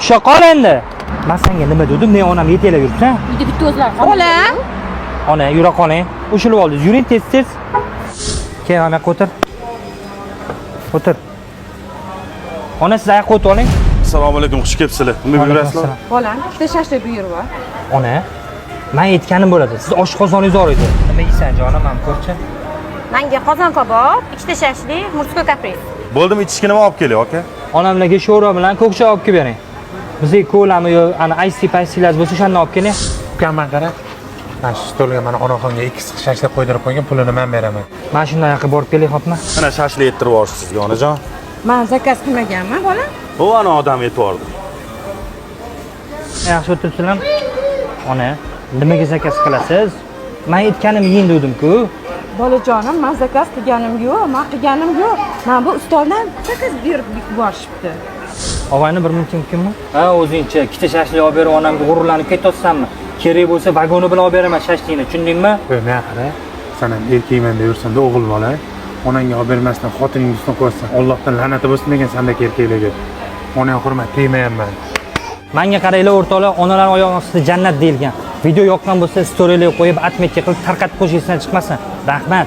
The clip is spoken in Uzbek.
Usha qol endi. Men senga nima dedim? Men onam yetelab yuribsan. Uyda bitta o'zlari qoldi. Ona, yura qoling. Ushilib oldingiz. Yuring tez. Keyin ana o'tir. O'tir. Ona siz oyoqqa o'tib oling. Assalomu alaykum, xush kelibsizlar. Nima buyurasizlar? Bolam, ikkita shashlik buyurib bor. Ona, men aytganim bo'ladi. Siz oshqozoningiz bor edi. Nima yeysan, jonim, ham ko'rchi? Menga qozon kabob, ikkita shashlik, mursko kapris. Bo'ldimi, ichishga nima olib kelyapti, aka? Onamlarga sho'ro bilan ko'kcha olib kelib bering. Bizga ko'lami yo, ana ice-paysilar bo'lsa, o'shandan olib keling. Ukamman qara. Mana shu stolga mana onaxonga 2 shashlik qo'ydirib qo'ygan, pulini men beraman. Mana shunday yoqqa borib keling, xo'pmi? Mana shashlik yetirib yuborsiz sizga, onajon. Men zakaz qilmaganman, bolam. Bu ana odam yetib yubordi. Yaxshi o'tiribsizlar. Ona, nimaga zakaz qilasiz? Men aytganim yeng dedim-ku. Bolajonim, men zakaz qilganim yo'q, men qilganim yo'q. Men bu ustoldan zakaz berib yuborishibdi. Og'ayni bir minut mumkinmi? Ha, o'zingcha ikkita shashlik olib berib onamga g'ururlanib ketyapsanmi? Kerak bo'lsa vagoni bilan olib beraman shashlikni, tushundingmi? Men qara. Sen ham erkakman deb yursanda o'g'il bola, onangga olib bermasdan xotining ustidan qo'ysan, Allohdan la'nati bo'lsin degan sendagi erkaklarga. Onang hurmat tegmayapman. Menga qaranglar o'rtoqlar, onalar oyog'i ostida jannat deyilgan. Video yoqqan bo'lsa, storylarga qo'yib, atmetga qilib tarqatib qo'yishingizdan chiqmasin. Rahmat.